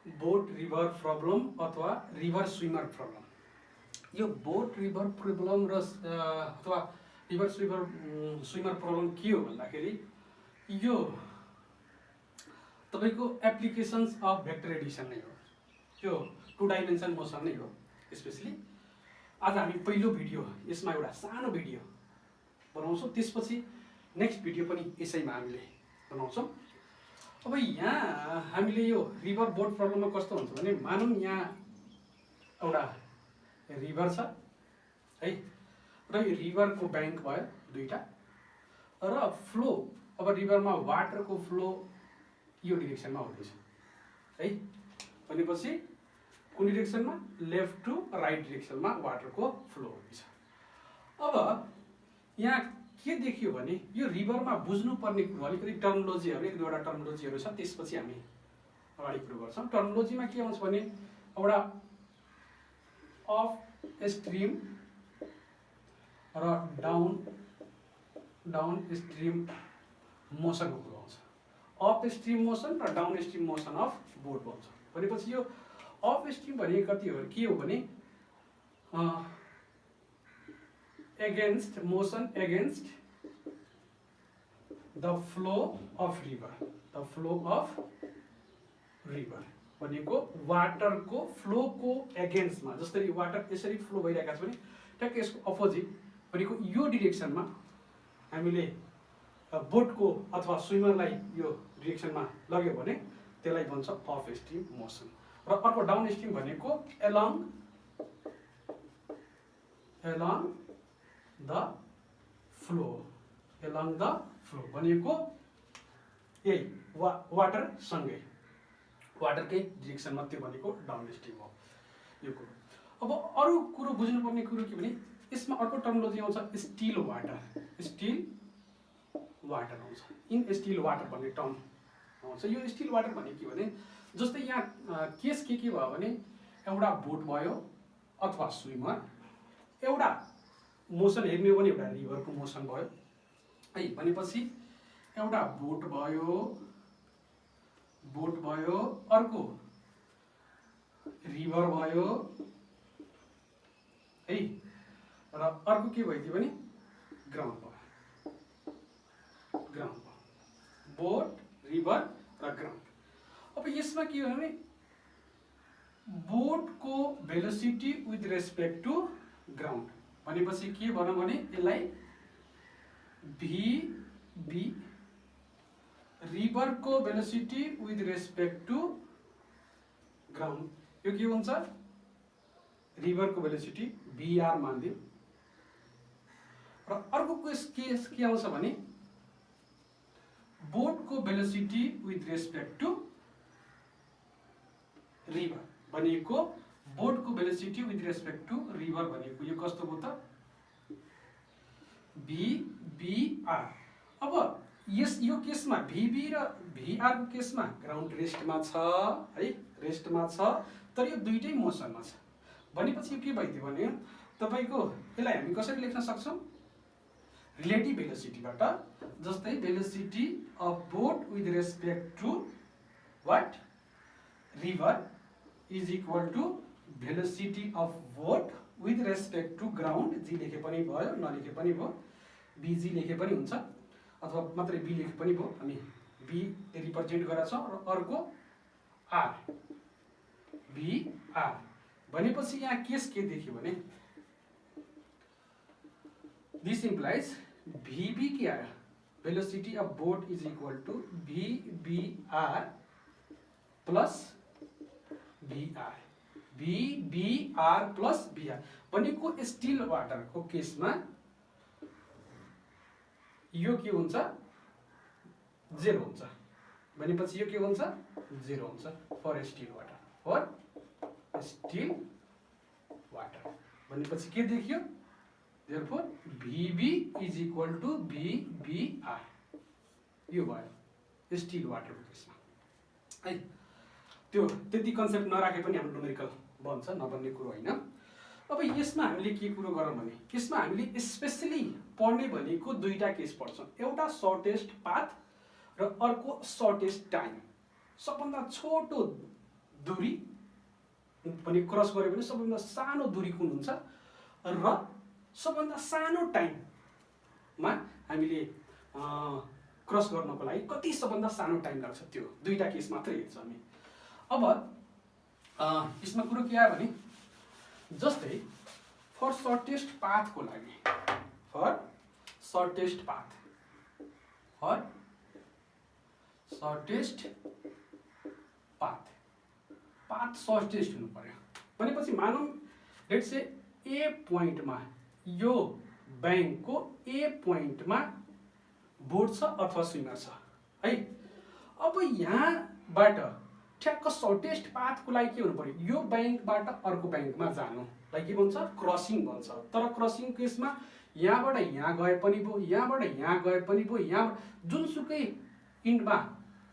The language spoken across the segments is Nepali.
बोट रिभर प्रब्लम अथवा रिभर स्विमर प्रब्लम। यो बोट रिभर प्रब्लम र अथवा रिभर स्विमर प्रब्लम के हो भन्दाखेरि यो तपाईको एप्लिकेसन्स अफ भेक्टर एडिसन नै हो। यो 2 डाइमेन्सन मोसन नै हो। स्पेशली आज हामी पहिलो भिडियो यसमा एउटा सानो भिडियो बनाउँछौँ, त्यसपछि नेक्स्ट भिडियो पनि यसैमा हामीले बनाउँछौँ। अब यहाँ हामीले यो रिभर बोट प्रब्लममा कस्तो हुन्छ भने मानौँ यहाँ एउटा रिभर छ है, र यो रिभरको ब्याङ्क भयो दुईटा, र फ्लो अब रिभरमा वाटरको फ्लो यो डिरेक्सनमा हुँदैछ है। भनेपछि कुन डिरेक्सनमा? लेफ्ट टु राइट डिरेक्सनमा वाटरको फ्लो हुँदैछ। अब यहाँ के देखियो भने यो रिभरमा बुझ्नुपर्ने कुरो अलिकति टर्मिनोलोजीहरू, एक दुईवटा टर्मिनोलोजीहरू छ, त्यसपछि हामी अगाडि कुरो गर्छौँ। टर्मिनोलोजीमा के हुन्छ भने एउटा अफ स्ट्रिम र डाउन स्ट्रिम मोसनको कुरो आउँछ। अप स्ट्रिम मोसन र डाउन स्ट्रिम मोसन अफ बोट भन्छ। भनेपछि यो अप स्ट्रिम भनेको कति हो के हो भने against motion against the flow of river भनेको वाटरको फ्लोको एगेन्स्टमा, जसरी वाटर यसरी फ्लो भइरहेको छ भने ट्याक्क यसको अपोजिट भनेको यो डिरेक्सनमा हामीले बोटको अथवा स्विमरलाई यो डिरेक्सनमा लग्यो भने त्यसलाई भन्छ अफ स्ट्रिम मोसन। र अर्को डाउन स्ट्रिम भनेको एलङ द फ्लो भनेको यही वाटरसँगै वाटरकै डिरेक्सनमा, त्यो भनेको डाउन स्ट्रिम हो यो कुरो। अब अरू कुरो बुझ्नुपर्ने कुरो के भने यसमा अर्को टर्मिनोलोजी आउँछ स्टिल वाटर आउँछ। इन स्टिल वाटर भन्ने टर्म आउँछ। यो स्टिल वाटर भने के भने जस्तै यहाँ केस के भयो भने एउटा बोट भयो अथवा स्विमर, एउटा मोसन हेर्ने हो भने एउटा रिभरको मोसन भयो है। भनेपछि एउटा बोट भयो, अर्को रिभर भयो है, र अर्को के भयो भने ग्राउन्ड भयो। बोट, रिभर र ग्राउन्ड। अब यसमा के हो भने बोटको velocity with respect to ground भनेपछि के भनौँ भने यसलाई VB, रिभरको velocity with respect to ground, यो के हुन्छ रिभरको भेलोसिटी VR मानिदियो। र अर्को केस के आउँछ भने बोटको velocity with respect to river भनेको बोटको velocity with respect to river भनेको यो कस्तो हो त VBR। अब यो केसमा VB र VR को केसमा ग्राउन्ड रेस्टमा छ है, रेस्टमा छ, तर यो दुईटै मोसनमा छ। भनेपछि यो के भइदियो भने तपाईको यसलाई हामी कसरी लेख्न सक्छौँ? रिलेटिभ भेलोसिटीबाट, जस्तै velocity of boat with respect to what river is equal to velocity of boat with respect to ground. जी लेखे पनि भयो, नलेखे पनि भयो, BG लेखे पनि हुन्छ अथवा मात्रै B लेखे पनि भयो। हामी B रिप्रेजेन्ट गरेका छौँ र अर्को R VR। भनेपछि यहाँ केस के देखियो भने दिस इम्प्लाइज VB के आयो velocity of boat is equal to VBR plus VR, VBR plus VR भनेको स्टिल वाटरको केसमा यो के हुन्छ 0 हुन्छ। भनेपछि यो के हुन्छ 0 हुन्छ फर स्टिल वाटर। भनेपछि के देखियो therefore VB is equal to VBR, यो भयो स्टिल वाटरको केसमा है। त्यो त्यति कन्सेप्ट नराखे पनि हाम्रो न्युमेरिकल बन्छ, नबन्ने कुरो होइन। अब यसमा हामीले के कुरो गरौँ भने यसमा हामीले स्पेशली पढ्ने भनेको दुईटा केस पढ्छौँ, एउटा सर्टेस्ट पाथ र अर्को सर्टेस्ट टाइम। सबभन्दा छोटो दूरी पनि क्रस गर्यो भने सबैभन्दा सानो दूरी कुन हुन्छ र सबैभन्दा सानो टाइममा हामीले क्रस गर्नको लागि कति सबभन्दा सानो टाइम लाग्छ त्यो दुईटा केस मात्रै हेर्छौँ हामी। अब यसमा कुरो के आयो भने जस्तै फर सर्टेस्ट पाथको लागि फर सर्टेस्ट पाथ सर्टेस्ट हुनु पर्यो भनेपछि मानौँ लेट्स से ए पोइन्टमा यो ब्याङ्कको ए पोइन्टमा बोर्ड छ अथवा स्विमर छ है। अब यहाँबाट ठ्याक्क सर्टेस्ट पाथको लागि के हुनु पर्यो यो ब्याङ्कबाट अर्को ब्याङ्कमा जानुलाई के भन्छ क्रसिङ भन्छ। तर क्रसिङ केसमा यहाँबाट यहाँ गए पनि भयो यहाँबाट यहाँ गए पनि भयो यहाँबाट जुनसुकै इन्डमा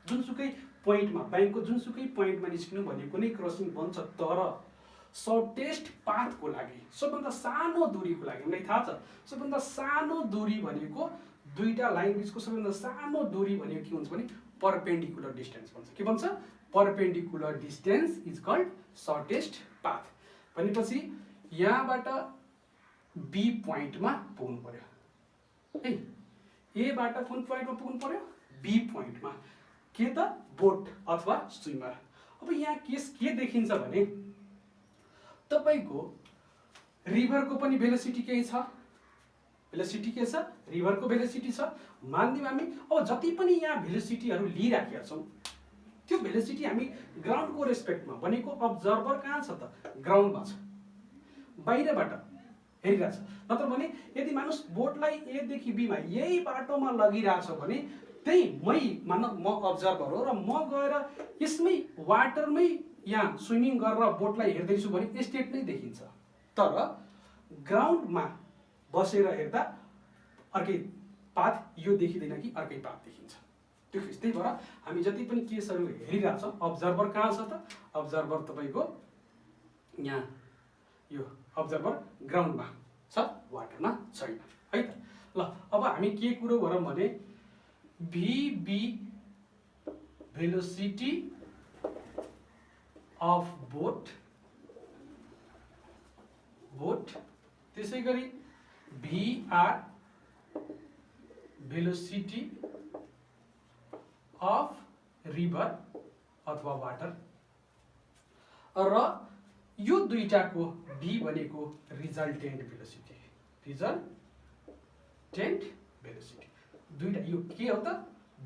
जुनसुकै पोइन्टमा ब्याङ्कको जुनसुकै पोइन्टमा निस्किनु भनेको नै क्रसिङ बन्छ। तर सर्टेस्ट पाथको लागि सबभन्दा सानो दूरीको लागि हामीलाई थाहा छ सबभन्दा सानो दूरी भनेको दुईटा लाइन बिचको सबैभन्दा सानो दूरी भनेको के हुन्छ भने परपेन्डिकुलर डिस्टेन्स भन्छ। के भन्छ perpendicular distance is called shortest path. भनेपछि यहाँबाट बी पोइन्टमा पुग्नु पर्यो है एबाट कुन पोइन्टमा पुग्नु पर्यो बी पोइन्टमा के त बोट अथवा स्विमर। अब यहाँ केस के देखिन्छ भने तपाईको रिभरको पनि भेलोसिटी केही छ भेलोसिटी के छ रिभरको भेलोसिटी छ मान्दियौँ हामी। अब जति पनि यहाँ भेलोसिटीहरू लिइराखेका छौँ त्यो भेलोसिटी हामी ग्राउन्डको रेस्पेक्टमा भनेको अब्जर्भर कहाँ छ त ग्राउन्डमा छ बाहिरबाट हेरिरहेछ। नत्र भने यदि मानुस बोटलाई ए देखि बीमा यही बाटोमा लगिरहेछ भने त्यही म अब्जर्भर हो र म गएर यसमै वाटरमै यहाँ स्विमिङ गरेर बोटलाई हेर्दैछु भने स्टेट नै देखिन्छ। तर ग्राउन्डमा बसेर हेर्दा अर्कै पाथ यो देखिँदैन कि अर्कै पाथ देखिन्छ त्यो केस। त्यही भएर हामी जति पनि केसहरू हेरिरहेछौँ अब्जर्भर कहाँ छ त अब्जर्भर तपाईँको यहाँ यो अब्जर्भर ग्राउन्डमा छ वाटरमा छैन है त। ल अब हामी के कुरो गरौँ भने भिबी भेलोसिटी अफ बोट त्यसै गरी भिआर भेलोसिटी अफ रिभर अथवा वाटर र यो दुईटाको भी भनेको रिजल्टेन्ट भेलोसिटी दुईटा यो के हो त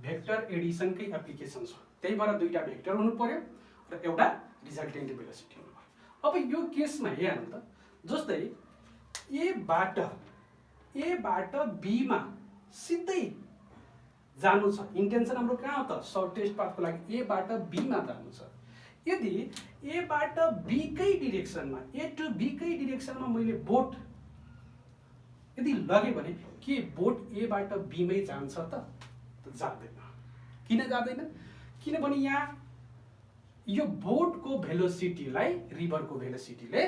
भेक्टर एडिसनकै एप्लिकेसन छ। त्यही भएर दुईटा भेक्टर हुनु पर्यो र एउटा रिजल्टेन्ट भेलोसिटी हुनु पर्यो। अब यो केसमा हेर्नु त जस्तै एबाट बीमा सिधै जानु छ इन्टेन्सन हाम्रो कहाँ हो त सर्टेस्ट पाथको लागि एबाट बीमा जानु छ। यदि एबाट बीकै डिरेक्सनमा ए टु बीकै डिरेक्सनमा मैले बोट यदि लगे भने के बोट एबाट बीमै जान्छ त जाँदैन। किन जाँदैन किनभने यहाँ यो बोटको भेलोसिटीलाई रिभरको भेलोसिटीले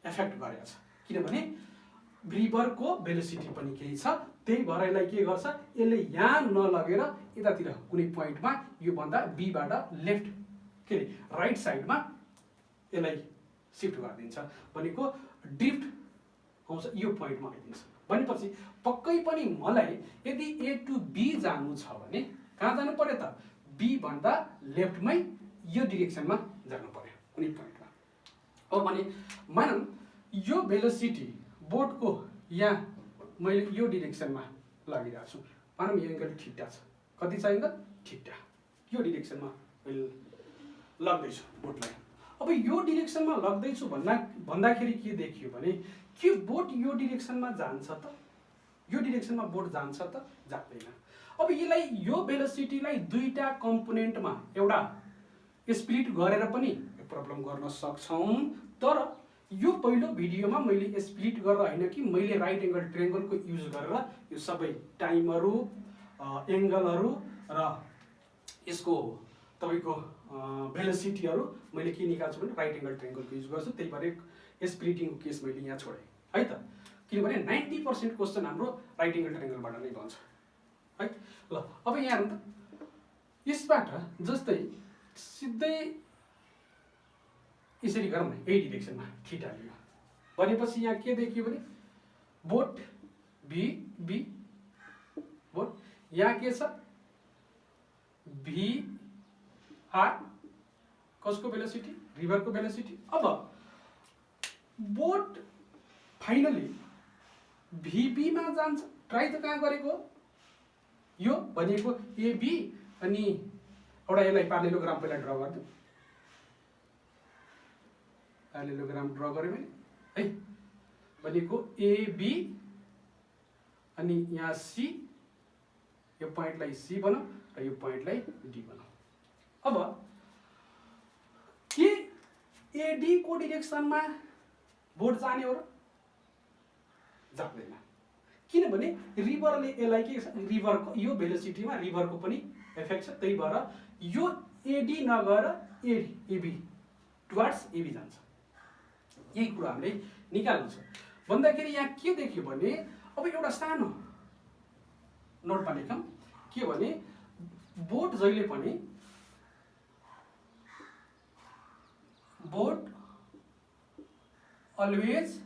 एफेक्ट गरेको छ। किनभने रिभरको भेलोसिटी पनि केही छ त्यही भएर यसलाई के गर्छ यसले यहाँ नलगेर यतातिर कुनै पोइन्टमा यो भन्दा बीबाट लेफ्ट के अरे राइट साइडमा यसलाई सिफ्ट गरिदिन्छ भनेको ड्रिफ्ट आउँछ यो पोइन्टमा आइदिन्छ। भनेपछि पक्कै पनि मलाई यदि ए टु बी जानु छ भने कहाँ जानु पर्यो त बी भन्दा लेफ्टमै यो डिरेक्सनमा जानु पर्यो कुनै पोइन्टमा। अब भने मानौँ यो भेलोसिटी बोटको यहाँ मैले यो डिरेक्सनमा लगिरहेको छु मानौँ यो एङ्गल ठिटा छ कति छ एङ्गल ठिटा यो डिरेक्सनमा मैले लग्दैछु बोटलाई। अब यो डिरेक्सनमा लग्दैछु भन्दाखेरि के देखियो भने के बोट यो डिरेक्सनमा जान्छ त यो डिरेक्सनमा बोट जान्छ त जाँदैन। अब यसलाई यो भेलोसिटीलाई दुईटा कम्पोनेन्टमा एउटा स्प्लिट गरेर पनि प्रब्लम गर्न सक्छौँ। तर यो पहिलो भिडियोमा मैले स्प्लिट गरेर होइन कि मैले राइट एङ्गल ट्रायङ्गलको युज गरेर यो सबै टाइमहरू एङ्गलहरू र यसको तपाईँको भेलोसिटीहरू मैले के निकाल्छु भने राइट एङ्गल ट्रायङ्गलको युज गर्छु। त्यही भएर स्प्लिटिङको केस मैले यहाँ छोडेँ है त किनभने 90% क्वेसन हाम्रो राइट एङ्गल ट्रायङ्गलबाट नै बन्छ है। ल अब यहाँ हेर्नु त यसबाट जस्तै सिधै यसरी गरौँ न, यही डिरेक्सनमा थीटा लियो भनेपछि यहाँ के देखियो भने बोट भी बी बोट, यहाँ के छ भी आर कसको भेलोसिटी, रिभरको भेलोसिटी। अब बोट फाइनली VB मा जान्छ, ट्राई त कहाँ गरेको यो भनेको AB, अनि एउटा यसलाई प्यारेललोग्राम पहिला ड्रा गर्दिउँ, प्यारेललोग्राम ड्रा गरेँ मैले है, भनेको AB अनि यहाँ C, यो पोइन्टलाई C बनाऊ र यो पोइन्टलाई D बनाऊ। अब के AD को डिरेक्सनमा बोट जाने हो र जाँदैन, किनभने रिभरले यसलाई के छ, रिभरको यो भेलोसिटीमा रिभरको पनि इफेक्ट छ, त्यही भएर यो AD नगएर AB टुवर्ड्स AB जान्छ। यही कुरा हामीले निकाल्नु छ भन्दाखेरि यहाँ के देखियो भने अब एउटा सानो नोटमा लेखौँ के भने बोट जहिले पनि बोट always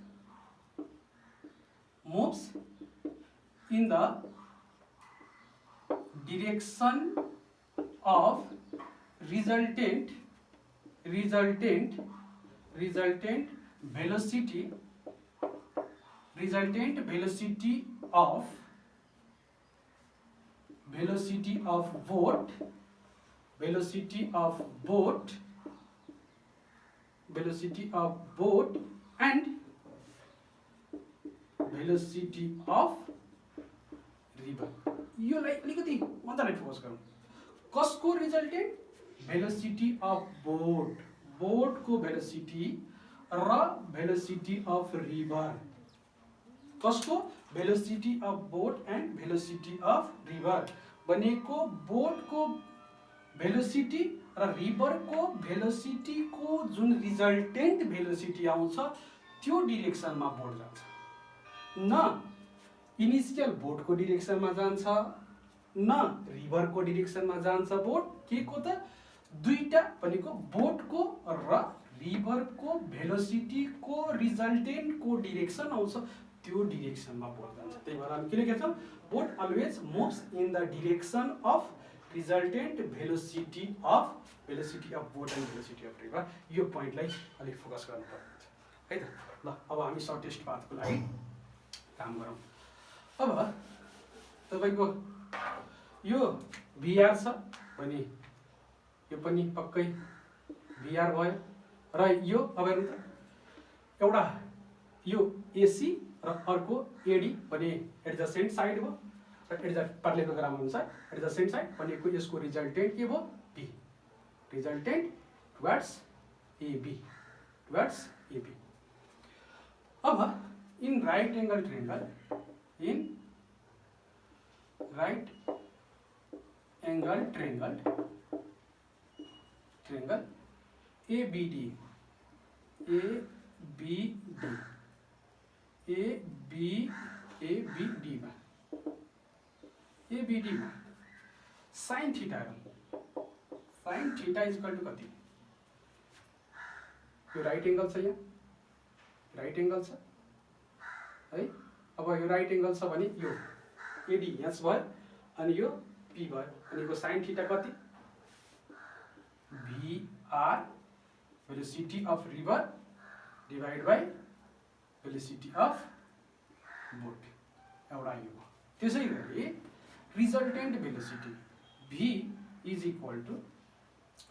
moves in the direction of resultant velocity of boat and velocity of river। यो लाई अलिकति मजाले फोकस गरौँ, कसको रिजल्टेन्ट, भेलोसिटी अफ बोट, बोटको भेलोसिटी र भेलोसिटी अफ रिभर, कसको velocity of boat and velocity of river भनेको बोटको भेलोसिटी र रिभरको भेलोसिटीको जुन रिजल्टेन्ट भेलोसिटी आउँछ त्यो डिरेक्सनमा बोट जान्छ, न इनिसियल बोटको डिरेक्सनमा जान्छ न रिभरको डिरेक्सनमा जान्छ बोट, के को त दुईटा भनेको बोटको र रिभरको भेलोसिटीको रिजल्टेन्टको डिरेक्सन आउँछ त्यो डिरेक्सनमा बोट जान्छ। त्यही भएर हामी के लेखेछौँ, boat always moves in the direction of resultant velocity of boat and velocity of river. यो पोइन्टलाई अलिक फोकस गर्नुपर्छ है त। ल अब हामी सर्टेस्ट पाथको लागि काम गरौँ। अब तपाईको यो VR छ भने यो पनि पक्कै VR भयो र यो अब हेर्नु त एउटा यो AC र अर्को AD भने एडजसेन्ट साइड भयो र प्यारेललोग्राम अनुसार एडजसेन्ट साइड भनेको यसको रिजल्टेन्ट के भयो, B, रिजल्टेन्ट टुवर्ड्स AB। अब in right angle triangle ABD मा sin theta is equal to कति, यो राइट एंगल छ, यहाँ राइट एंगल छ है। अब यो राइट एंगल छ भने यो AD यहाँ भयो अनि यो P भयो भनेको sin थीटा कति, VR velocity of river divide by velocity of boat, एउटा यो भयो। त्यसै गरी resultant velocity V is equal to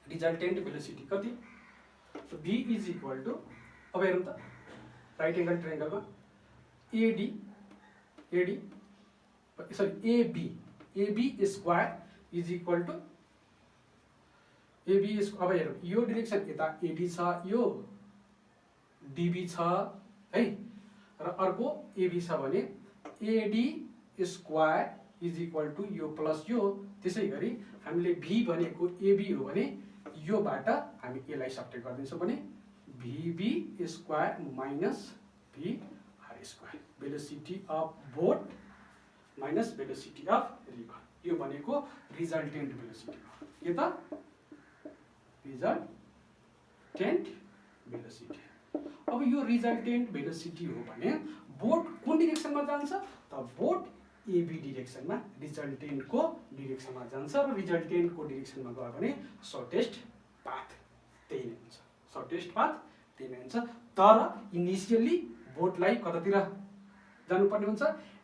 resultant velocity कति, V इज इक्वल टु अब हेरौँ त राइट एंगल ट्रायंगलमा AB square is equal to AB अब हेरौँ यो डिरेक्सन यता AD छ, यो DB छ है र अर्को AB छ भने AD square is equal to यो प्लस यो। त्यसै गरी हामीले V भनेको AB हो भने योबाट हामी यसलाई सब्ट्र्याक्ट गरिदिन्छौँ भने VB square minus VR square, velocity of boat minus velocity of river, यो भनेको रिजल्टेन्ट भेलोसिटी हो। के त रिजल्टेन्ट भेलोसिटी। अब यो रिजल्टेन्ट भेलोसिटी हो भने बोट कुन डिरेक्सनमा जान्छ त बोट एबी डिरेक्सनमा रिजल्टेन्टको डिरेक्सनमा जान्छ र रिजल्टेन्टको डिरेक्सनमा गयो भने सर्टेस्ट पाथ त्यही नै हुन्छ, सर्टेस्ट पाथ त्यही नै हुन्छ। तर इनिसियली बोटलाई कतातिर जानुपर्ने हुन्छ,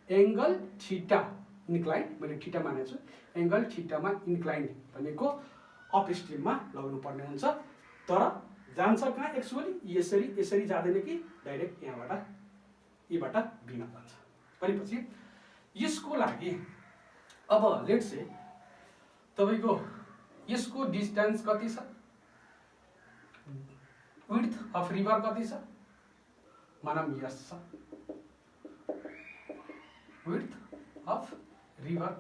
एङ्गल थीटा इन्क्लाइन, मैले थीटा मानेको छु, एङ्गल थीटामा इन्क्लाइन भनेको अप स्ट्रिममा लगाउनु पर्ने हुन्छ। तर जान्छ कहाँ एक्चुअली यसरी यसरी जाँदैन कि डाइरेक्ट यहाँबाट यबाट बीमा जान्छ भनेपछि यसको लागि अब लेट्स से तपाईको यसको डिस्टेन्स कति छ, विड्थ अफ रिभर कति छ, मानम यस छ, width of river,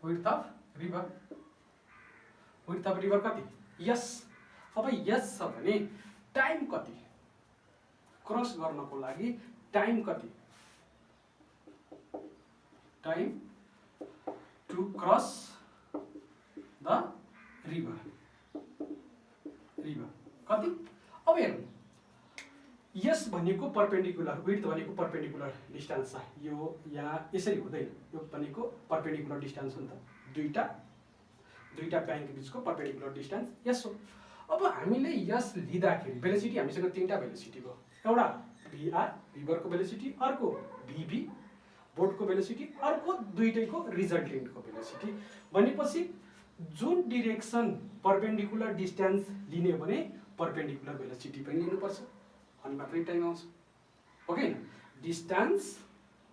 width of river, width of river कति यस। अब यस छ भने टाइम कति, क्रस गर्नको लागि टाइम कति, time to cross the river, river कति। अब हेर्नु यस भनेको पर्पेन्डिकुलर, विड्थ भनेको पर्पेन्डिकुलर डिस्टेन्स छ, यो यहाँ यसरी हुँदैन, यो भनेको पर्पेन्डिकुलर डिस्टेन्स हो नि त, दुईटा ब्याङ्क बिचको पर्पेन्डिकुलर डिस्टेन्स यस हो। अब हामीले यस लिँदाखेरि भेलोसिटी हामीसँग तीनटा भेलोसिटी भयो, एउटा भिआर रिभरको भेलोसिटी, अर्को भिभी बोटको भेलोसिटी, अर्को दुईटैको रिजल्टेन्टको भेलोसिटी भनेपछि जुन डिरेक्सन पर्पेन्डिकुलर डिस्टेन्स लिने हो भने पर्पेन्डिकुलर भेलोसिटी पनि लिनुपर्छ अनि मात्रै टाइम आउँछ, हो कि हैन। Distance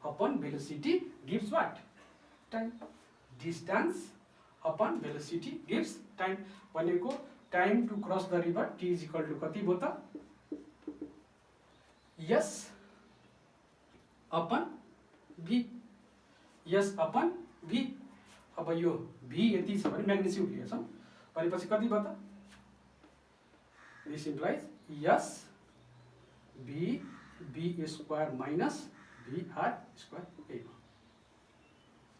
upon velocity gives what, time, distance upon velocity gives time भनेको time to cross the river T is equal to कति भयो त, यस अपन भी, यस अपन भी। अब यो भी यति छ भने म्याग्निट्युड लिएछौँ भनेपछि कति भयो त, दिस इम्प्लाइज यस V B square minus VR square यही भयो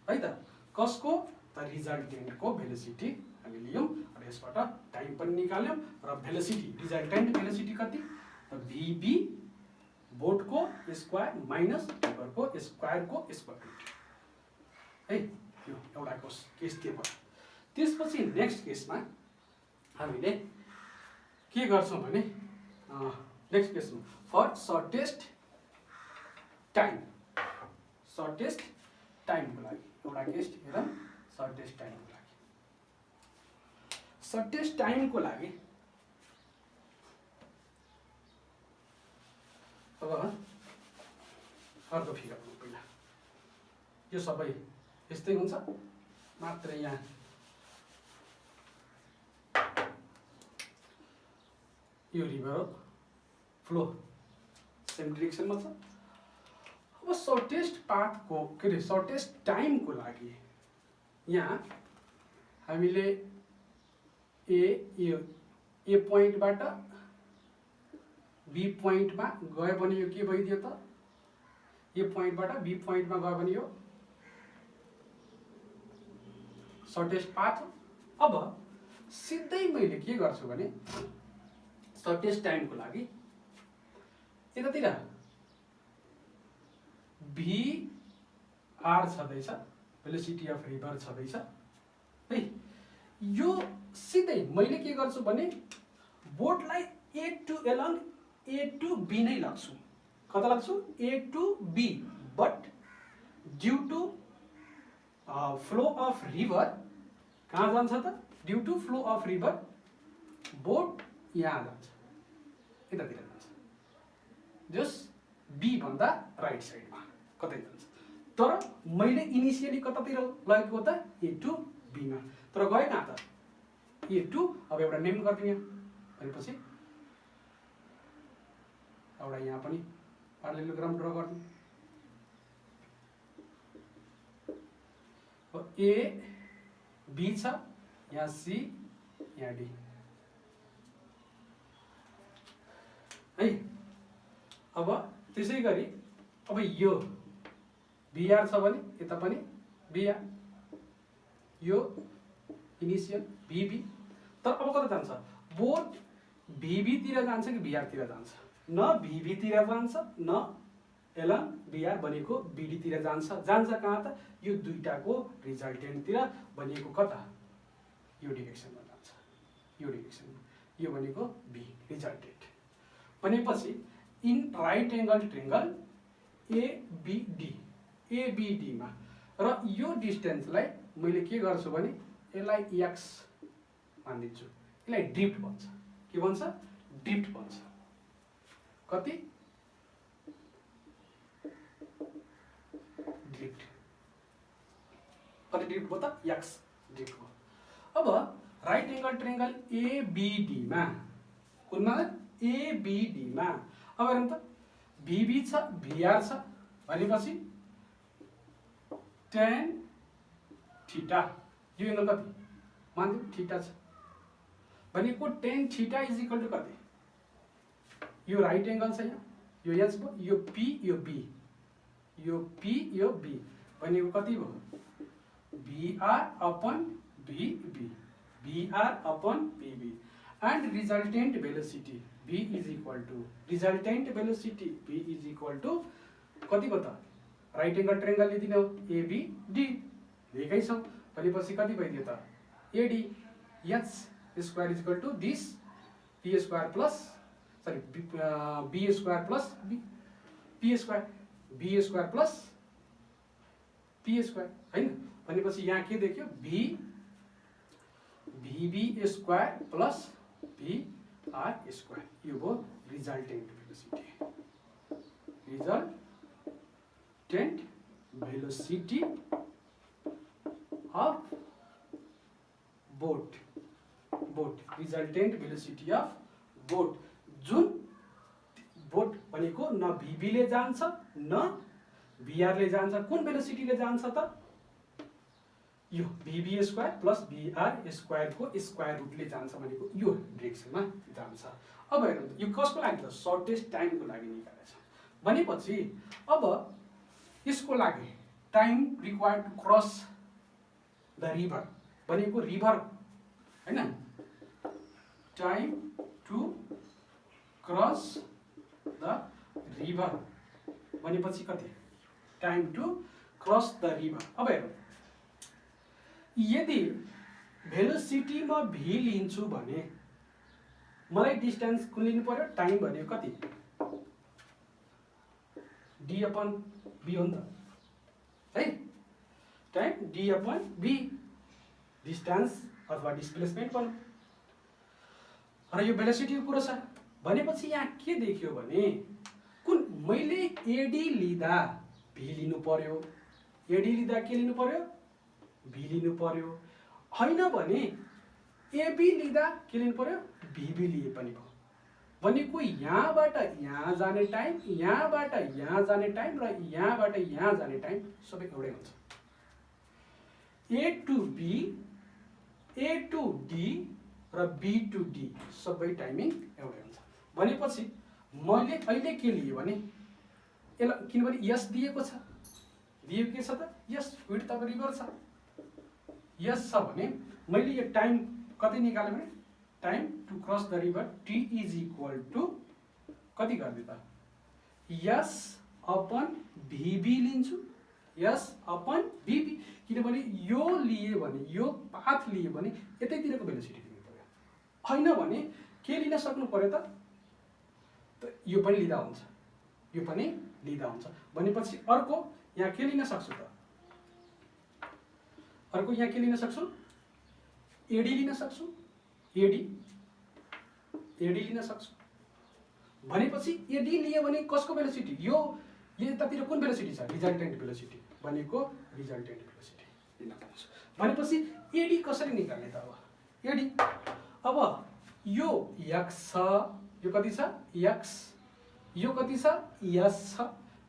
है त। कसको त रिजल्टेन्टको भेलोसिटी हामी लियौँ र यसबाट टाइम पनि निकाल्यौँ र भेलोसिटी रिजल्टेन्ट भेलोसिटी कति भिबी बोटको स्क्वायर माइनस रिभरको स्क्वायरको स्क्वायर रुट है। यो एउटा केस के भयो। त्यसपछि नेक्स्ट केसमा हामीले के गर्छौँ भने नेक्स्ट केसमा फर सर्टेस्ट टाइमको लागि एउटा केस हेरौँ। सर्टेस्ट टाइमको लागि अब अर्को फिगर पहिला यो सबै यस्तै हुन्छ, मात्र यहाँ यो रिभर फ्लो सेम डिरेक्सनमा छ। अब सर्टेस्ट पाथको के अरे सर्टेस्ट टाइमको लागि यहाँ हामीले ए पोइन्टबाट बी पोइन्टमा गयो भने यो के भइदियो त, ए पोइन्टबाट बी पोइन्टमा गयो भने यो सर्टेस्ट पाथ हो। अब सिधै मैले के गर्छु भने सर्टेस्ट टाइमको लागि यतातिर भिआर छँदैछ, भेलोसिटी अफ रिभर छँदैछ है। यो सिधै मैले के गर्छु भने बोटलाई ए टु बी नै लाग्छु। कता लाग्छु, A to B, but due to flow of river कहाँ जान्छ त, due to flow of river boat यहाँ जान्छ, यतातिर जान्छ, जस बी भन्दा राइट साइडमा कतै जान्छ। तर मैले इनिसियली कतातिर लगेको त ए टु बीमा, तर गए कहाँ त ए टु। अब एउटा नेम गरिदिउँ यहाँ भनेपछि एउटा यहाँ पनि प्यारालेलोग्राम ड्र गरिदिउँ। ए बी छ, यहाँ सी, यहाँ डी है। अब त्यसै गरी अब यो भिआर छ भने यता पनि भिआर, यो इनिसियल भिबी। तर अब कता जान्छ, बोट VB तिर जान्छ कि VR तिर जान्छ? न VB तिर जान्छ न एलङ VR भनेको BD तिर जान्छ। जान्छ कहाँ त? यो दुईटाको रिजल्टेन्ट तिर भनेको कता? यो डिरेक्सनमा जान्छ। यो डिरेक्सनमा। यो भनेको B रिजल्टेन्ट। भनेपछि in right angle triangle ABD मा र यो डिस्टेन्सलाई मैले के गर्छु भने यसलाई x मानिदिन्छु। यसलाई ड्रिफ्ट भन्छ। के भन्छ? ड्रिफ्ट भन्छ। कति? ड्रिफ्ट। कति ड्रिफ्ट भयो त? x ड्रिफ्ट भयो। अब राइट एंगल ट्रायंगल ABD मा कुनमा ABD मा अब हेरौँ त VB छ VR छ भनेपछि tan थीटा यो एंगल कति? मानिदिउँ थीटा छ भनेको tan theta is equal to कति? यो राइट एंगल छ यहाँ, यो h भयो, यो P यो B, यो P यो B भनेको कति भयो? VR upon VB, VR upon VB and resultant velocity V is equal to resultant velocity V is equal to कति भयो त? राइट एंगल ट्रायंगल लिदिने हो ABD लेखेकै छौं भनेपछि कति भइदियो त? AD h square is equal to this P square plus sorry B square plus P square B square plus P square हैन? भनेपछि यहाँ के देखियो? VB square plus VR square यो भयो resultant velocity. Resultant velocity of boat resultant velocity of boat जुन बोट भनेको न VB ले जान्छ न VR ले जान्छ। कुन भेलोसिटीले जान्छ त? यो VB square plus VR square को स्क्वायर रुटले जान्छ भनेको यो डाइरेक्सनमा जान्छ। अब हेर्नु यो कसको लागि त? सर्टेस्ट टाइम को लागि निकालेछ भनेपछि अब यसको लागि time required to cross the river भनेको रिभर हैन? Time to cross the river भनेपछि कति? Time to cross the river. अब हेरौँ यदि भेलोसिटी म V लिन्छु भने मलाई डिस्टेन्स कुन लिनु पर्यो? टाइम भनेको कति? D अपन B हो नि त है? Time D upon B distance अथवा डिस्प्लेसमेन्ट भनौँ र यो भेलोसिटी को कुरा छ भनेपछि यहाँ के देखियो भने कुन मैले AD लिँदा V लिनु पर्यो। AD लिँदा के लिनु पर्यो? V लिनु पर्यो। हैन भने AB लिँदा के लिनु पर्यो? VB लिए पनि भयो भनेको यहाँबाट यहाँ जाने टाइम, यहाँबाट यहाँ जाने टाइम र यहाँबाट यहाँ जाने टाइम सबै एउटै हुन्छ। A to B, A to D र B to D सबै टाइमिङ एउटै हुन्छ भनेपछि मैले अहिले के लिए भने यसलाई किनभने यस दिएको छ, दिएको के छ त? यस विड्थ अफ रिभर छ, यस छ भने मैले यो टाइम कति निकाले भने time to cross the river T is equal to कति गर्ने त? यस अपन VB लिन्छु, यस अपन VB किनभने यो लिए भने यो पाथ लिए भने यतैतिरको भेलोसिटी लिनु पर्यो। हैन भने के लिन सक्नु पर्यो त? यो पनि लिँदा हुन्छ, यो पनि लिँदा हुन्छ भनेपछि अर्को यहाँ के लिन सक्छु त? अर्को यहाँ के लिन सक्छु? AD लिन सक्छु। AD लिन सक्छु भनेपछि AD लिए भने कसको भेलोसिटी? यो यतातिर कुन भेलोसिटी छ? रिजल्टेन्ट भेलोसिटी भनेको रिजल्टेन्ट भेलोसिटी लिन पाउँछु भनेपछि AD कसरी निकाल्ने त? अब AD अब यो x छ, यो कति छ? x, यो कति छ? s छ,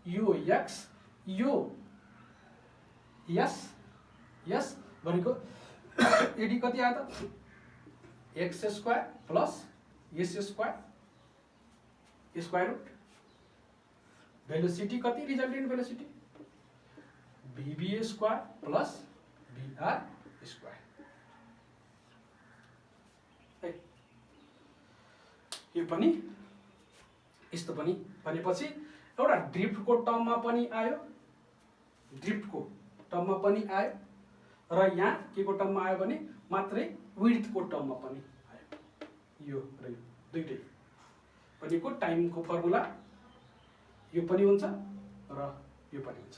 यो x, यो s भनेको AD कति आयो त? x square plus s square square root velocity कति? Resultant velocity VB square plus VR square. यो पनि यस्तो पनि भनेपछि एउटा ड्रिफ्टको टर्ममा पनि आयो, ड्रिफ्टको टर्ममा पनि आयो, र यहाँ के को टर्ममा आयो भने मात्रै विड्थको टर्ममा पनि आयो। यो र यो दुईटै भनेको टाइमको फर्मुला यो पनि हुन्छ र यो पनि हुन्छ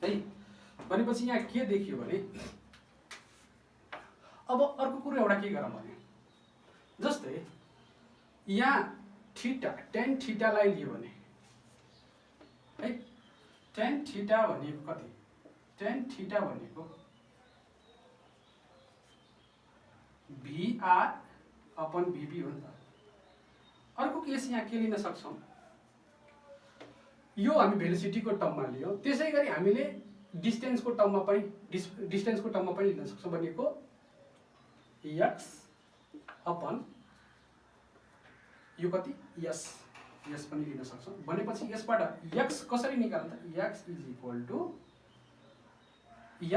है। भनेपछि यहाँ के देखियो भने अब अर्को कुरो एउटा के गरौँ भने जस्तै यहाँ थीटा tan थीटालाई लियो भने है, tan थीटा भनेको कति, tan थीटा भनेको VR अपन VB हो नि त। अर्को केस यहाँ के लिन सक्छौँ, यो हामी भेलोसिटीको टर्ममा लियो, त्यसै गरी हामीले डिस्टेन्सको टर्ममा पनि लिन सक्छौँ भनेको x अपन यो कति s पनि लिन सक्छौँ। भनेपछि यसबाट x कसरी निकाल्नु त, x is equal to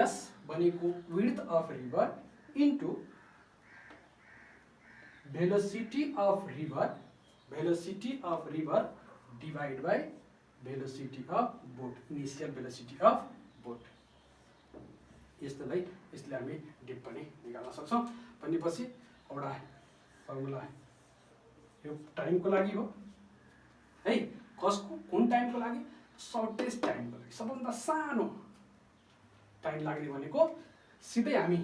s भनेको width of river into velocity of river divided by velocity of boat, initial velocity of boat। यस्तोलाई यसले हामी डिप पनि निकाल्न सक्छौँ। भनेपछि एउटा फर्मुला यो टाइमको लागि हो है, कसको कुन टाइमको लागि, सर्टेस्ट टाइमको लागि, सबभन्दा सानो टाइम लाग्ने भनेको सिधै हामी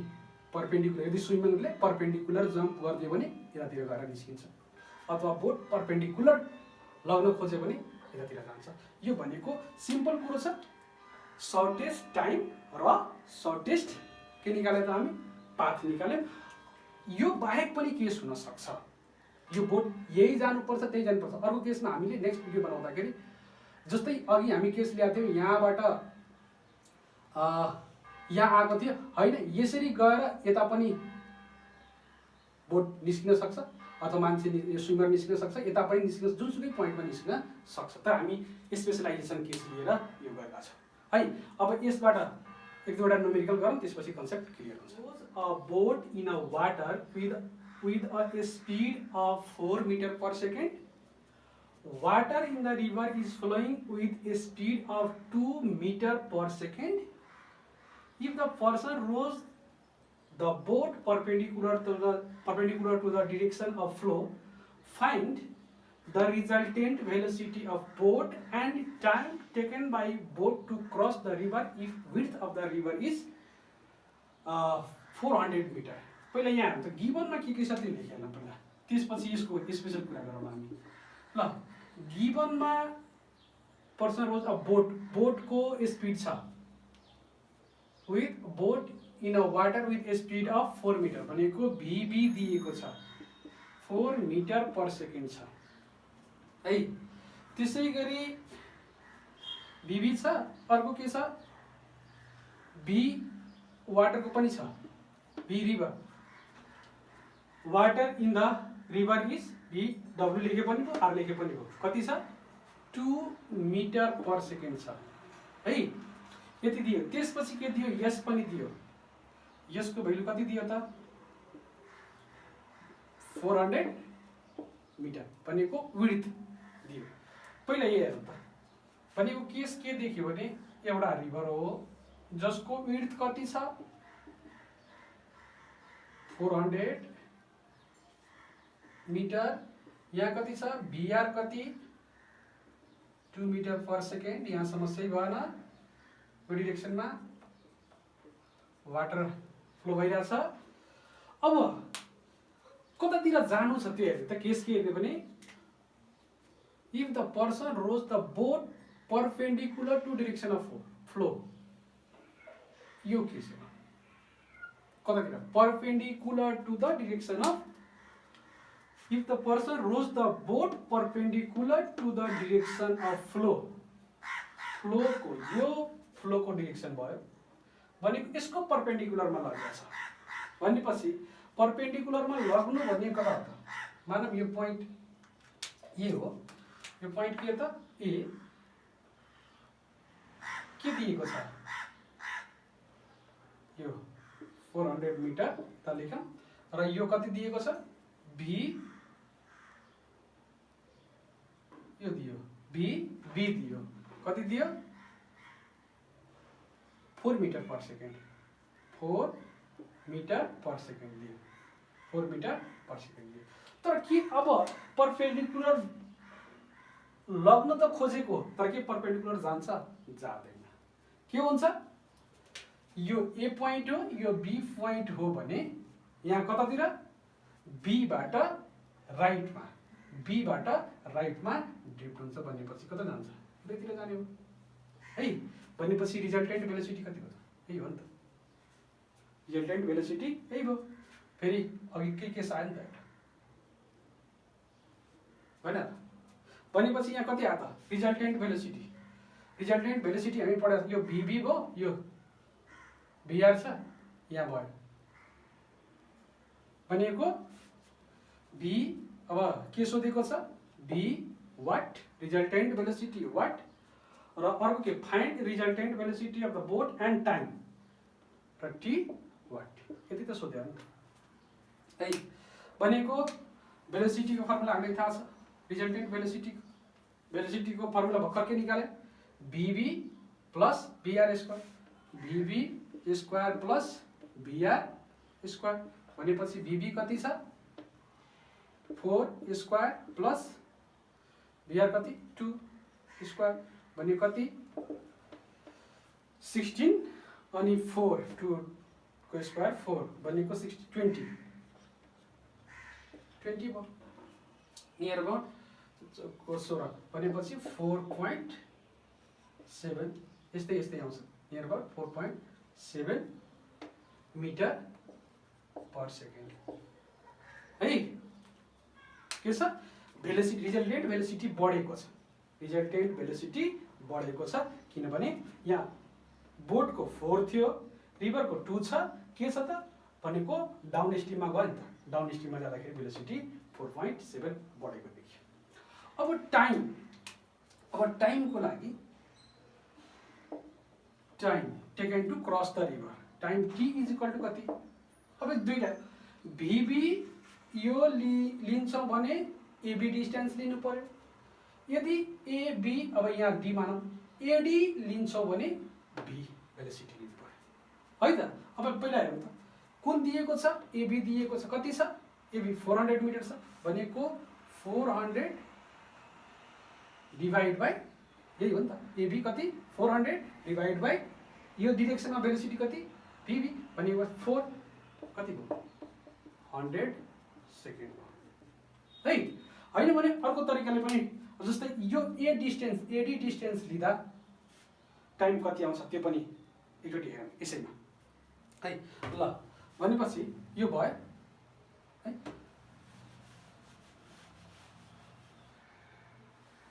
पर्पेन्डिकुलर, यदि स्विमरले पर्पेन्डिकुलर जम्प गरिदियो भने यतातिर गएर निस्किन्छ, अथवा बोट पर्पेन्डिकुलर लग्न खोज्यो भने यतातिर जान्छ। यो भनेको सिम्पल कुरो छ, सर्टेस्ट टाइम र सर्टेस्ट के निकाले त हामी पाथ निकाल्यौँ। यो बाहेक पनि केस हुन सक्छ, यो बोट यही जानुपर्छ त्यही जानुपर्छ। अर्को केसमा हामीले नेक्स्ट भिडियो बनाउँदाखेरि जस्तै अघि हामी केस ल्याएको थियौँ, यहाँबाट यहाँ आएको थियो होइन, यसरी गएर यता पनि बोट निस्किन सक्छ, अथवा मान्छे स्विमर निस्किन सक्छ, यता पनि निस्किन, जुनसुकै पोइन्टमा निस्किन सक्छ। तर हामी स्पेसलाइजेसन केस लिएर यो गरेका छौँ है। अब यसबाट एक दुईवटा न्युमेरिकल गरौँ, त्यसपछि कन्सेप्ट क्लियर हुन्छ। A boat in a water with a speed of 4 meters per second. Water in the river is flowing with a speed of 2 meters per second. If the person rows the boat perpendicular to the direction of flow, find the resultant velocity of boat and time taken by boat to cross the river if width of the river is 400 meters. पहिला यहाँ त गिभनमा के छ त्यो लेख्याला पहिला, त्यसपछि यसको स्पेशल कुरा गरौँ हामी। ल गिभनमा पर्सन रोज अ बोटको स्पिड छ with boat in a water with speed of 4 metre भनेको VB दिएको छ 4 मिटर पर सेकेन्ड छ है। त्यसै गरी VB छ, अर्को के छ B वाटरको पनि छ, B river, water in the river is W लेखे पनि हो R लेखे पनि हो, कति छ 2 मिटर पर सेकेन्ड छ है। यति दियो, त्यसपछि के दियो, यस पनि दियो, यसको भ्यालु कति दियो त 400 मिटर भनेको विड्थ दियो। पहिला यो हेरौँ त, भनेको केस के देखियो भने एउटा रिभर हो जसको विड्थ कति छ 400 मिटर, यहाँ कति छ VR कति 2 मिटर पर सेकेन्ड, यहाँ समस्या भएन, यो डिरेक्सनमा वाटर फ्लो भइरहेछ। अब कतातिर जानु छ त्यो हेर्नु त, केस के हेर्ने भने if the person rows the boat perpendicular to direction of flow, यो केस हो कतातिर perpendicular to the direction of, if the person rows the boat perpendicular to the direction of flow, flow को यो flow को direction भयो भनेको यसको perpendicular मा लगेको छ भनेपछि perpendicular मा लाग्नु भन्ने कता हो त, मानव यो point A हो, यो point के त A, के दिएको छ यो 400 मिटर त लेखौँ, र यो कति दिएको छ B यो दियो बी दियो कति दियो 4 metre per second 4 metre per second दियो 4 मिटर पर सेकेन्ड दियो। तर के अब परपेन्डिकुलर लग्न त खोजेको तर के परपेन्डिकुलर जान्छ जाँदैन। के हुन्छ यो ए पोइन्ट हो यो बी पोइन्ट हो भने यहाँ कतातिर बीबाट राइटमा ड्रिफ्ट हुन्छ भनेपछि कता जान्छ यतातिर जाने हो है भनेपछि रिजल्टेन्ट भेलोसिटी कति हो त यही हो नि त रिजल्टेन्ट भेलोसिटी यही भयो। फेरि अघि के आयो नि त होइन भनेपछि यहाँ कति आयो त रिजल्टेन्ट भेलोसिटी हामी पढाएको यो भिभी भयो यो भिआर छ यहाँ भयो भनेको भी अब के सोधेको छ भी वाट रिजल्टेन्ट भेलोसिटी वाट र अर्को के find resultant velocity of the boat and time र टी वाट यति त सोध्यो नि त है भनेको भेलोसिटीको फर्मुला हामीलाई थाहा छ रिजल्टेन्ट भेलोसिटीको फर्मुला भर्खर के निकाले VB plus VR square VB square plus VR square भनेपछि भिभी कति छ 4 स्क्वायर प्लस भिआर कति 2 स्क्वायर भने कति 16 अनि 4 2 को स्क्वायर 4 भनेको 20 भयो नियर अबाउट को 16 भनेपछि 4.7 यस्तै आउँछ near about 4.7 metre per second है के छ भेलोसिटी रिजल्टेन्ट भेलोसिटी बढेको छ रिजल्टेन्ट भेलोसिटी बढेको छ किनभने यहाँ बोटको 4 थियो रिभरको 2 छ के छ त भनेको डाउन स्ट्रिममा गयो नि त डाउन स्ट्रिममा जाँदाखेरि भेलोसिटी 4.7 बढेको देखियो। अब टाइमको लागि time taken to cross the river time T is equal to कति अब दुईटा भिभी यो लिन्छौँ भने एबी डिस्टेन्स लिनु पर्यो यदि एबी अब यहाँ डी मानौँ एडी लिन्छौँ भने बी भेलोसिटी लिनु पर्यो है त। अब पहिला हेरौँ त कुन दिएको छ एबी दिएको छ कति छ एबी 400 मिटर छ भनेको 400 डिभाइड बाई यही हो नि त एबी कति 400 डिभाइड बाई यो डिरेक्सनमा भेलोसिटी कति भिभी भनेको 4 कति भयो 100 सेकेन्ड भयो है होइन भने अर्को तरिकाले पनि जस्तै यो एडी डिस्टेन्स लिँदा टाइम कति आउँछ त्यो पनि एकचोटि हेरौँ यसैमा है ल भनेपछि यो भयो है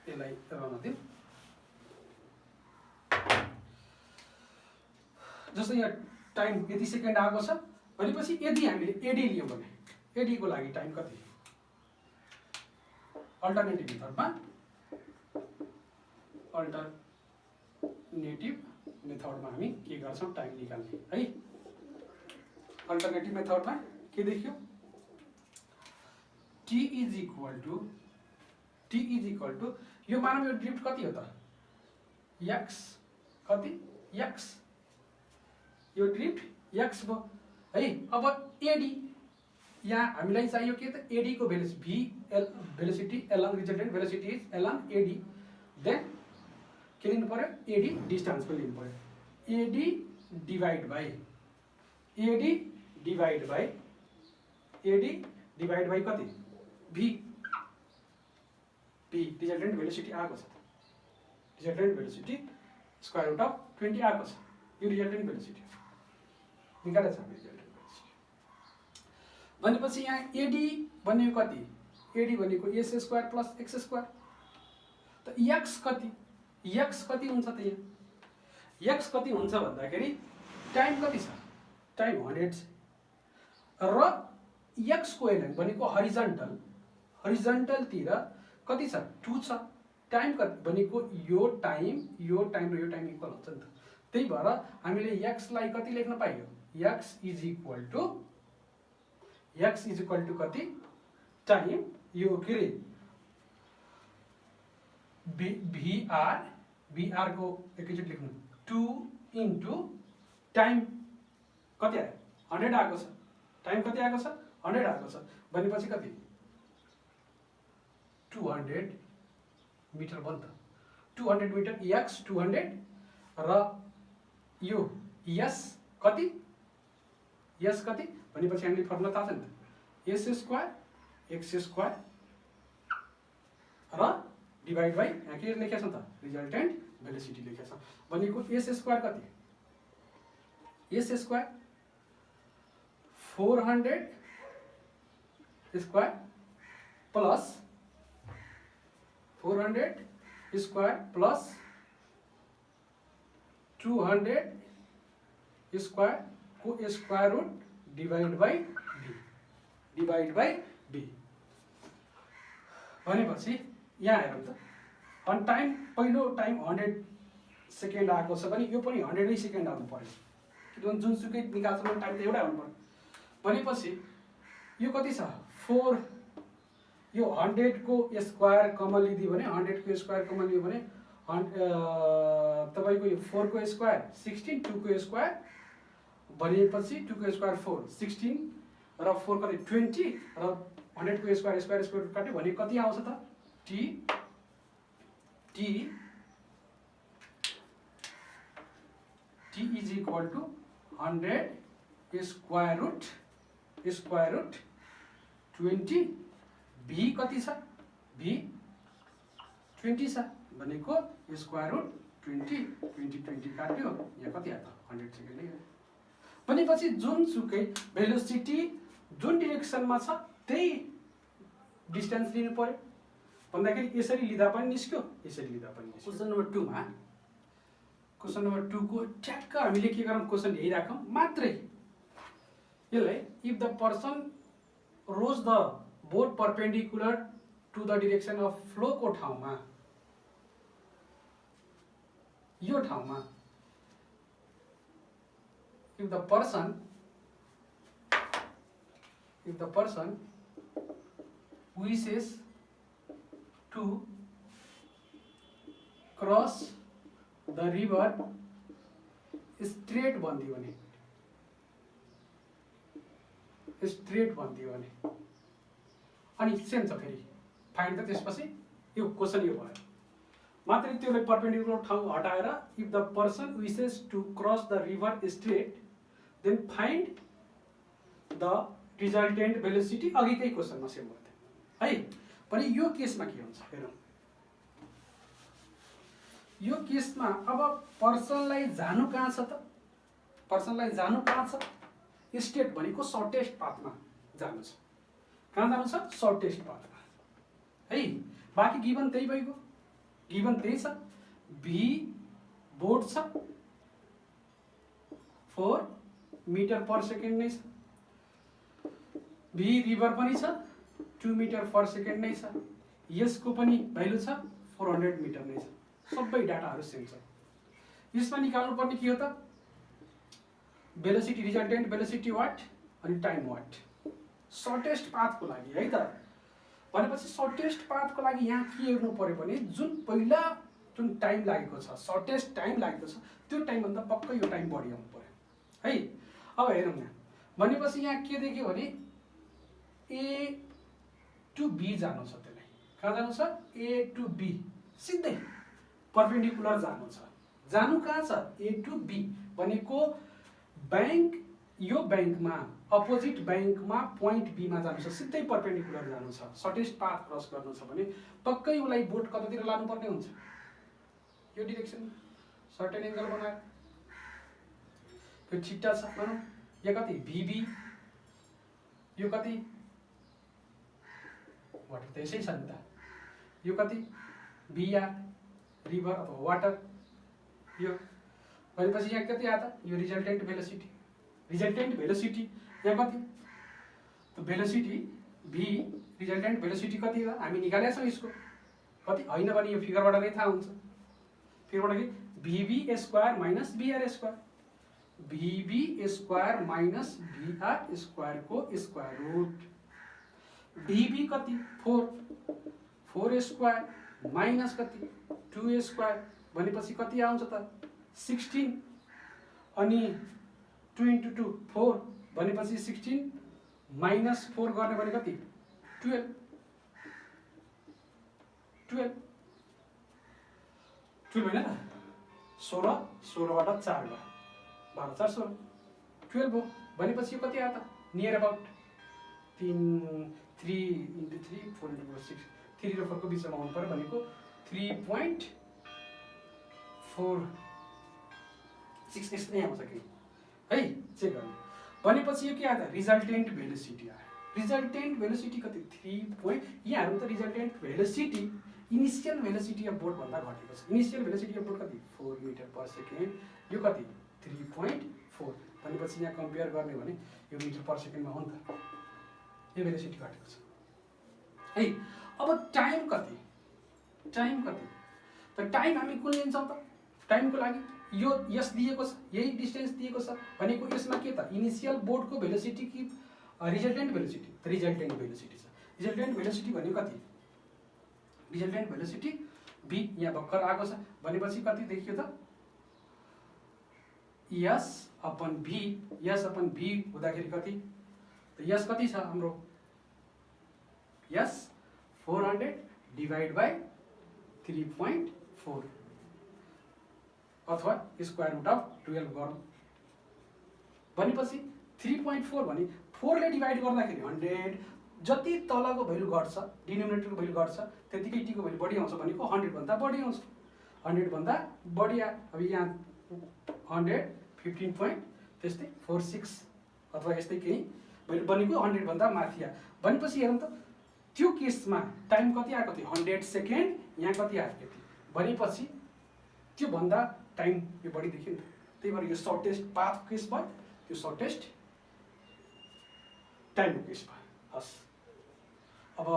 यसलाई रहन दिउँ जस्तै यहाँ टाइम यति सेकेन्ड आएको छ भनेपछि यदि हामीले एडी लियौँ भने एडी को लागि टाइम कति अल्टरनेटिभ मेथडमा हामी के गर्छौँ टाइम निकाल्ने है अल्टरनेटिभ मेथडमा के देखियो टी इज इक्वल टु यो मानव यो ड्रिफ्ट कति हो त एक्स कति एक्स यो ड्रिफ्ट एक्स भयो है। अब एडी यहाँ हामीलाई चाहियो के त एडी को velocity along resultant velocity is along AD then के लिनु पर्यो एडी डिस्टेन्स को लिनु पर्यो एडी डिभाइड बाई कति भी रिजल्टेन्ट भेलोसिटी आएको छ resultant velocity square root of 20 आएको छ यो रिजल्टेन्ट भेलोसिटी निकालेको छ रिजल्टेन्ट भेलोसिटी भनेपछि यहाँ एडी भनेको कति एडी भनेको S square plus x square त एक्स कति हुन्छ त यहाँ एक्स कति हुन्छ भन्दाखेरि टाइम कति छ टाइम 100 छ र एक्स को एलएन भनेको हरिजन्टलतिर कति छ 2 छ टाइम कति भनेको यो टाइम र यो टाइम इक्वल हुन्छ नि त त्यही भएर हामीले एक्स लाई कति लेख्न पाइयो एक्स इज इक्वल टु कति टाइम यो के रे भिआर को एकैचोटि लेख्नु 2 इन्टु टाइम कति आयो 100 आएको छ। टाइम कति आएको छ 100 आएको छ भनेपछि कति 200 मिटर भयो नि त। 200 मिटर एक्स 200 र यो यस कति भनेपछि हामीले फर्मुला थाहा छ नि त एस स्क्वायर एक्स स्क्वायर र डिभाइड बाई यहाँ के लेखेको छ त रिजल्टेन्ट भेलोसिटी लेखेको छ भनेको एस स्क्वायर कति S square 400 square plus 400 square plus 200 square को square root divide by B भनेपछि यहाँ हेरौँ त अनि टाइम पहिलो टाइम 100 सेकेन्ड आएको छ भने यो पनि 100 सेकेन्ड आउनु पर्यो किनभने जुनसुकै निकाल्छ भने टाइम त एउटै आउनु पर्यो भनेपछि यो कति छ 4 यो 100 को स्क्वायर कमन लिदियो भने 100 को स्क्वायर कमन लियो भने तपाईको यो 4 को स्क्वायर 16 2 को स्क्वायर भनेपछि 2 को स्क्वायर 4 16 र 4 कति 20 र 100 को स्क्वायर काट्यो भने कति आउँछ त t is equal to 100 square root 20 v कति छ v 20 छ भनेको स्क्वायर रूट 20 काट्यो यहाँ कति आयो त 100 सेकेन्ड नै भनेपछि जुनसुकै भेलोसिटी जुन डिरेक्सनमा छ त्यही डिस्टेन्स लिनु पर्यो भन्दाखेरि यसरी लिँदा पनि निस्क्यो यसरी लिँदा पनि निस्क्यो। क्वेसन नम्बर 2 को ठ्याक्क हामीले के गरौँ क्वेसन यही राखौँ मात्रै यसलाई if the person rows the boat perpendicular to the direction of flow को ठाउँमा यो ठाउँमा if the person wishes to cross the river straight भनिदियो भने अनि सेम छ फेरि फाइन्ड त त्यसपछि यो क्वेसन यो भयो मात्रै त्यसलाई परपेन्डिकुलर ठाउँ हटाएर if the person wishes to cross the river straight then find the resultant velocity अघिकै क्वेसनमा सेम भयो है। भने यो केसमा के हुन्छ हेरौँ यो केसमा अब पर्सनलाई जानु कहाँ छ त स्ट्रेट भनेको सर्टेस्ट पाथमा जानु छ कहाँ जानु छ सर्टेस्ट पाथमा है बाँकी गिभन त्यही भइगयो गिभन त्यही छ भी बोट छ 4 मिटर पर सेकेन्ड नै छ भी रिभर पनि छ 2 मिटर पर सेकेन्ड नै छ यसको पनि भ्यालु छ 400 मिटर नै छ सबै डाटाहरू सेम छ। यसमा निकाल्नु पर्ने के हो त भेलोसिटी रिजल्टेन्ट भेलोसिटी वाट अनि टाइम वाट सर्टेस्ट पाथको लागि है त भनेपछि सर्टेस्ट पाथको लागि यहाँ के हेर्नु पर्यो भने जुन पहिला जुन टाइम लागेको छ सर्टेस्ट टाइम लागेको छ त्यो टाइम भन्दा पक्कै यो टाइम बढी आउनु पर्यो है। अब हेरौँ न भनेपछि यहाँ के देख्यो भने ए टु बी जानु छ त्यसलाई कहाँ जानु छ ए टु बी सिधै परपेन्डिकुलर जानु कहाँ छ ए टु बी भनेको बैंक यो बैंकमा अपोजिट बैंकमा पोइन्ट बी मा जानु छ सिधै परपेन्डिकुलर जानु छ सर्टेस्ट पाथ क्रस गर्नु छ भने पक्कै उलाई बोट कतातिर लानु पर्ने हुन्छ यो डिरेक्सन सर्टेन एंगल बनाएर यो छिट्टा छ भनौं यो कति बीबी यो कति वाटर त्यसै छ नि त यो कति बीआर रिभर अथवा वाटर यो भनेपछि यहाँ कति आयो त यो रिजल्टेन्ट भेलोसिटी यहाँ कति त भेलोसिटी भी रिजल्टेन्ट भेलोसिटी कति हो हामी निकालेका छौं यसको कति हैन भने यो फिगरबाट नै थाहा हुन्छ फिगरबाट के VB square minus BR square VB square minus BR square को स्क्वायर रूट भीबी कति 4 स्क्वायर माइनस कति 2a स्क्वायर भनेपछि कति आउँछ त 16 अनि 2 × 2 4 भनेपछि 16 माइनस 4 गर्ने भने कति 12 होइन त 16 16बाट 4 गयो 12 4 16 12 हो भनेपछि यो कति आयो त नियर अबाउट 3 × 3 4 × 6 3 र 4 को बिचमा आउनु पर्यो भनेको 3.46 यस्तै आउँछ कि है चेक गर्नु भनेपछि यो के आयो त रिजल्टेन्ट भेलोसिटी आयो रिजल्टेन्ट भेलोसिटी कति 3 यहाँहरु त resultant velocity initial velocity of boat भन्दा घटेको छ इनिशियल भेलोसिटी अफ बोट कति 4 मिटर पर सेकेन्ड यो कति 3.4 भनेपछि यहाँ कम्पेयर गर्ने भने यो मिटर पर सेकेन्डमा हो नि त यो भेलोसिटी घटेको छ है अब टाइम कति त टाइम हामी कुन लिन्छौं त टाइमको लागि यो यस दिएको छ यही डिस्टेन्स दिएको छ भनेको यसमा के त इनिशियल बोर्डको भेलोसिटी कि रिजल्टेन्ट भेलोसिटी रिजल्टेन्ट भेलोसिटी छ रिजल्टेन्ट भेलोसिटी भनेको कति रिजल्टेन्ट भेलोसिटी v यहाँ भर्खर आएको छ भनेपछि कति देखियो त s अपन v हुँदाखेरि कति त s कति छ हाम्रो s 400 डिवाइड बाइ 3.4 अथवा स्क्वायर रुट अफ 12 गरौँ भनेपछि 3.4 भने 4 ले डिवाइड गर्दाखेरि 100 जति तलको भ्यालु घट्छ डिनोमिनेटरको भ्यालु घट्छ त्यतिकै t को भ्यालु बढी आउँछ भनेको 100 भन्दा बढी आउँछ 100 भन्दा बढी अब यहाँ 100 15.46 अथवा यस्तै केही भ्यालु बनेको 100 भन्दा माथि आ भनेपछि हेरौँ त त्यो केसमा टाइम कति आएको थियो 100 सेकेन्ड यहाँ कति आएको थियो भनेपछि त्यो भन्दा टाइम यो बढी देखियो नि त्यही भएर यो सर्टेस्ट पाथ केस भयो त्यो सर्टेस्ट टाइमको केस भयो हस् अब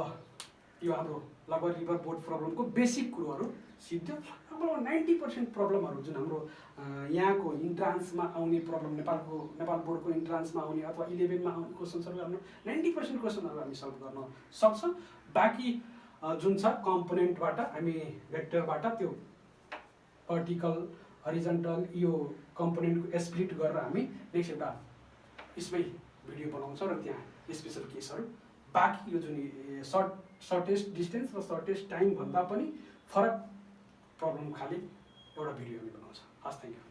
यो हाम्रो लगभग रिभर बोट प्रब्लमको बेसिक कुरोहरू सिद्धो हाम्रो 90% प्रब्लमहरू जुन हाम्रो यहाँको इन्ट्रान्समा आउने प्रब्लम नेपाल बोर्डको इन्ट्रान्समा आउने अथवा 11 मा आउने क्वेशन्सहरू हाम्रो 90% क्वेशनहरू हामी सल्भ गर्न सक्छौँ बाँकी जुन छ कम्पोनेन्टबाट हामी भेक्टरबाट त्यो भर्टिकल हरिजन्टल यो कम्पोनेन्टको स्प्लिट गरेर हामी नेक्स्ट एउटा यसमै भिडियो बनाउँछौँ र त्यहाँ स्पेशल केसहरू बाँकी यो जुन सर्टेस्ट डिस्टेन्स र सर्टेस्ट टाइम भन्दा पनि फरक प्रब्लम खाली एउटा भिडियो हामी बनाउँछौँ हस् थ्याङ्क यू